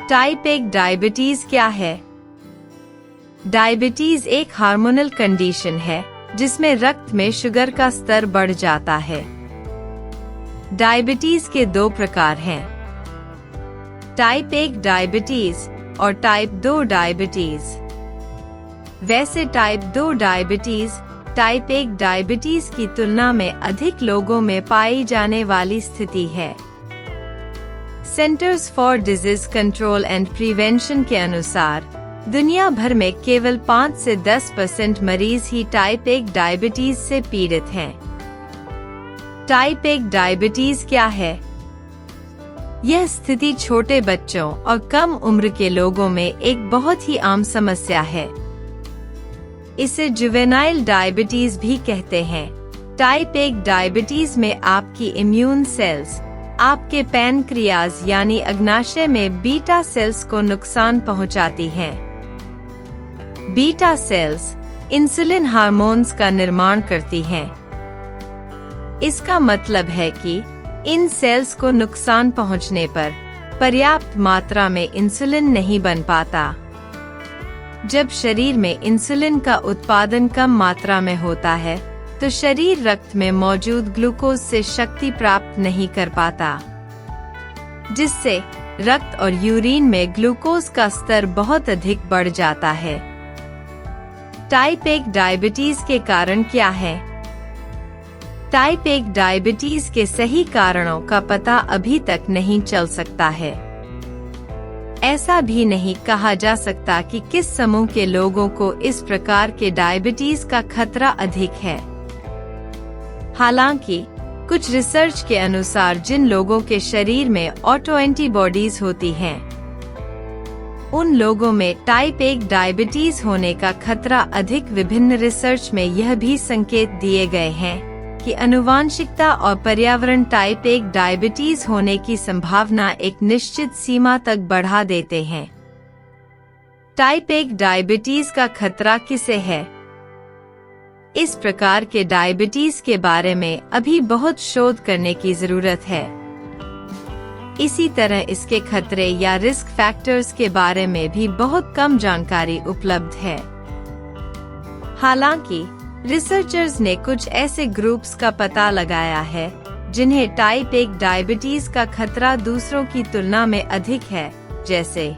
Type 1 diabetes क्या है? Diabetes एक हार्मोनल कंडीशन है जिसमें रक्त में शुगर का स्तर बढ़ जाता है। डायबिटीज के दो प्रकार हैं, टाइप 1 डायबिटीज और टाइप 2 डायबिटीज। वैसे टाइप 2 डायबिटीज टाइप 1 डायबिटीज की तुलना में अधिक लोगों में पाई जाने वाली स्थिति है। Centres for disease control and prevention के अनुसार दुनिया भर में केवल 5 से 10% मरीज ही टाइप 1 डायबिटीज से पीड़ित हैं। टाइप 1 डायबिटीज क्या है? यह स्थिति छोटे बच्चों और कम उम्र के लोगों में एक बहुत ही आम समस्या है। इसे जुवेनाइल डायबिटीज भी कहते हैं। टाइप 1 डायबिटीज में आपकी इम्यून सेल्स आपके पैनक्रियाज यानी अग्नाशय में बीटा सेल्स को नुकसान पहुंचाती हैं। बीटा सेल्स इंसुलिन हार्मोन्स का निर्माण करती हैं। इसका मतलब है कि इन सेल्स को नुकसान पहुंचने पर पर्याप्त मात्रा में इंसुलिन नहीं बन पाता। जब शरीर में इंसुलिन का उत्पादन कम मात्रा में होता है तो शरीर रक्त में मौजूद ग्लूकोज से शक्ति प्राप्त नहीं कर पाता, जिससे रक्त और यूरिन में ग्लूकोज का स्तर बहुत अधिक बढ़ जाता है। टाइप 1 डायबिटीज के कारण क्या है? टाइप 1 डायबिटीज के सही कारणों का पता अभी तक नहीं चल सकता है। ऐसा भी नहीं कहा जा सकता कि किस समूह के लोगों को इस प्रकार के डायबिटीज का खतरा अधिक है। हालांकि कुछ रिसर्च के अनुसार जिन लोगों के शरीर में ऑटो एंटीबॉडीज होती हैं, उन लोगों में टाइप 1 डायबिटीज होने का खतरा अधिक। विभिन्न रिसर्च में यह भी संकेत दिए गए हैं कि आनुवांशिकता और पर्यावरण टाइप 1 डायबिटीज होने की संभावना एक निश्चित सीमा तक बढ़ा देते हैं। टाइप 1 डायबिटीज का खतरा किसे है? इस प्रकार के डायबिटीज के बारे में अभी बहुत शोध करने की जरूरत है। इसी तरह इसके खतरे या रिस्क फैक्टर्स के बारे में भी बहुत कम जानकारी उपलब्ध है। हालांकि रिसर्चर्स ने कुछ ऐसे ग्रुप्स का पता लगाया है जिन्हें टाइप 1 डायबिटीज का खतरा दूसरों की तुलना में अधिक है, जैसे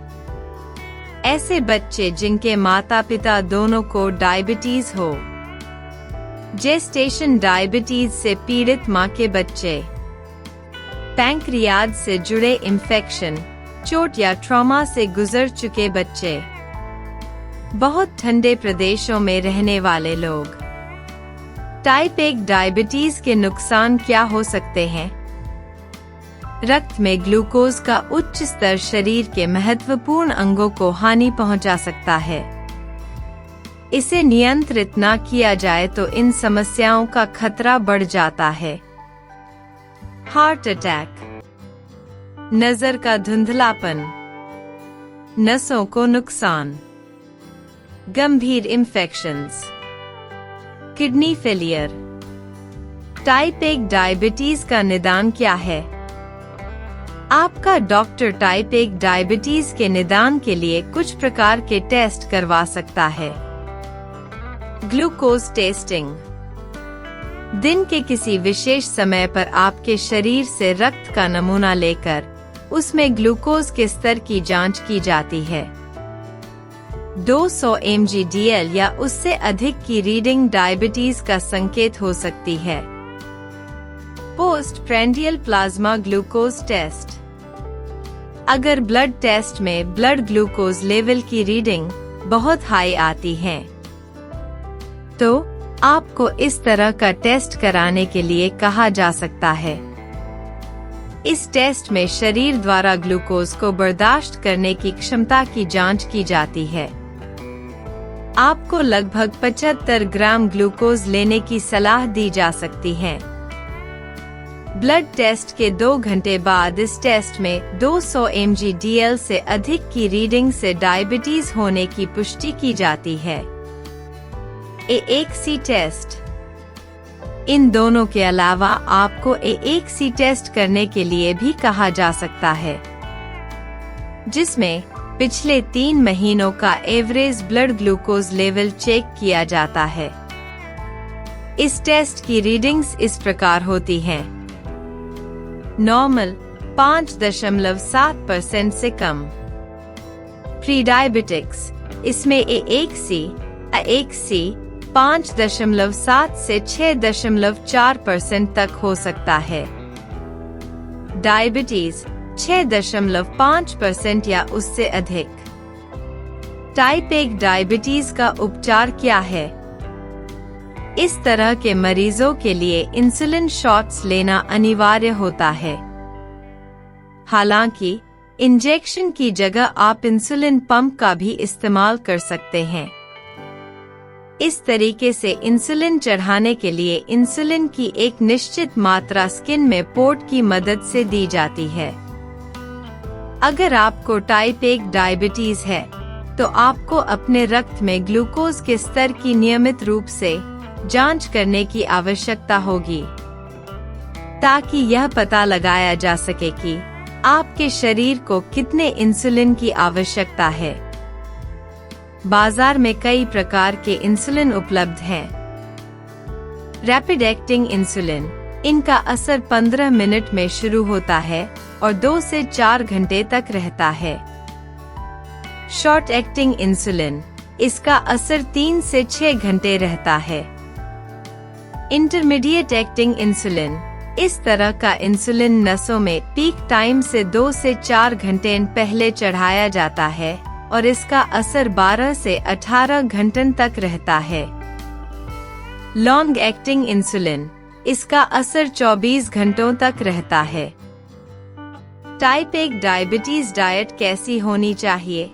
ऐसे बच्चे जिनके माता पिता दोनों को डायबिटीज हो, जेस्टेशन डायबिटीज से पीड़ित मां के बच्चे, पैंक्रियाज से जुड़े इन्फेक्शन, चोट या ट्रॉमा से गुजर चुके बच्चे, बहुत ठंडे प्रदेशों में रहने वाले लोग। टाइप 1 डायबिटीज के नुकसान क्या हो सकते हैं? रक्त में ग्लूकोज का उच्च स्तर शरीर के महत्वपूर्ण अंगों को हानि पहुंचा सकता है। इसे नियंत्रित न किया जाए तो इन समस्याओं का खतरा बढ़ जाता है। हार्ट अटैक, नजर का धुंधलापन, नसों को नुकसान, गंभीर infections, kidney failure. Type 1 diabetes का निदान क्या है? आपका डॉक्टर टाइप 1 डायबिटीज के निदान के लिए कुछ प्रकार के टेस्ट करवा सकता है। ग्लूकोज टेस्टिंग, दिन के किसी विशेष समय पर आपके शरीर से रक्त का नमूना लेकर उसमें ग्लूकोज के स्तर की जांच की जाती है। 200 mg/dl या उससे अधिक की रीडिंग डायबिटीज का संकेत हो सकती है। Post prandial plasma glucose test, अगर ब्लड टेस्ट में ब्लड ग्लूकोज लेवल की रीडिंग बहुत हाई आती है तो आपको इस तरह का टेस्ट कराने के लिए कहा जा सकता है। इस टेस्ट में शरीर द्वारा ग्लूकोज को बर्दाश्त करने की क्षमता की जांच की जाती है। आपको लगभग 75 ग्राम ग्लूकोज लेने की सलाह दी जा सकती है। ब्लड टेस्ट के 2 घंटे बाद इस टेस्ट में 200 mg/dl से अधिक की रीडिंग से डायबिटीज होने की पुष्टि की जाती है। A1C टेस्ट, इन दोनों के अलावा आपको A1C टेस्ट करने के लिए भी कहा जा सकता है। जिसमें पिछले 3 महीनों का average blood glucose level check किया जाता है। इस टेस्ट की रीडिंग्स इस प्रकार होती हैं। नॉर्मल 5.7% से कम। प्री डायबिटिक्स, इसमें A1C 5.7 से 6.4% तक हो सकता है। डायबिटीज 6.5% या उससे अधिक। टाइप 1 डायबिटीज का उपचार क्या है? इस तरह के मरीजों के लिए इंसुलिन शॉट्स लेना अनिवार्य होता है। हालांकि इंजेक्शन की जगह आप इंसुलिन पंप का भी इस्तेमाल कर सकते हैं। इस तरीके से इंसुलिन चढ़ाने के लिए इंसुलिन की एक निश्चित मात्रा स्किन में पोर्ट की मदद से दी जाती है। अगर आपको टाइप 1 डायबिटीज है, तो आपको अपने रक्त में ग्लूकोज के स्तर की नियमित रूप से जांच करने की आवश्यकता होगी, ताकि यह पता लगाया जा सके कि आपके शरीर को कितने इंसुलिन की आवश्यकता है। बाजार में कई प्रकार के इंसुलिन उपलब्ध हैं। रैपिड एक्टिंग इंसुलिन, इनका असर 15 मिनट में शुरू होता है और 2 से 4 घंटे तक रहता है। शॉर्ट एक्टिंग इंसुलिन, इसका असर 3 से 6 घंटे रहता है। इंटरमीडिएट एक्टिंग इंसुलिन, इस तरह का इंसुलिन नसों में पीक टाइम से 2 से 4 घंटे पहले चढ़ाया जाता है और इसका असर 12 से 18 घंटों तक रहता है। लॉन्ग एक्टिंग इंसुलिन, इसका असर 24 घंटों तक रहता है। टाइप 1 डायबिटीज डाइट कैसी होनी चाहिए?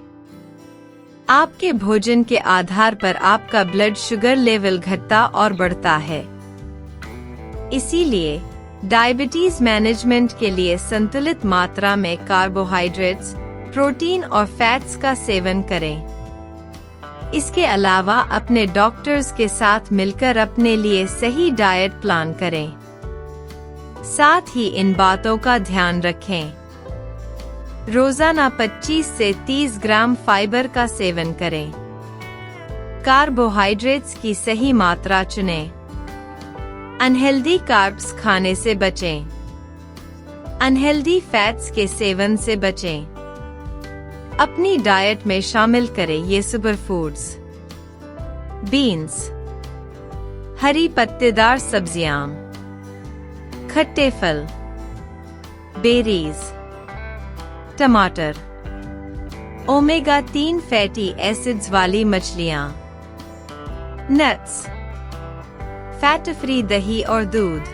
आपके भोजन के आधार पर आपका ब्लड शुगर लेवल घटता और बढ़ता है। इसीलिए डायबिटीज मैनेजमेंट के लिए संतुलित मात्रा में कार्बोहाइड्रेट्स, प्रोटीन और फैट्स का सेवन करें। इसके अलावा अपने डॉक्टर्स के साथ मिलकर अपने लिए सही डाइट प्लान करें। साथ ही इन बातों का ध्यान रखें। रोजाना 25 से 30 ग्राम फाइबर का सेवन करें। कार्बोहाइड्रेट्स की सही मात्रा चुनें। अनहेल्दी कार्ब्स खाने से बचें। अनहेल्दी फैट्स के सेवन से बचें। अपनी डाइट में शामिल करें ये सुपर फूड्स: बीन्स, हरी पत्तेदार सब्जियां, खट्टे फल, बेरीज, टमाटर, ओमेगा 3 फैटी एसिड्स वाली मछलियां, नट्स, फैट फ्री दही और दूध।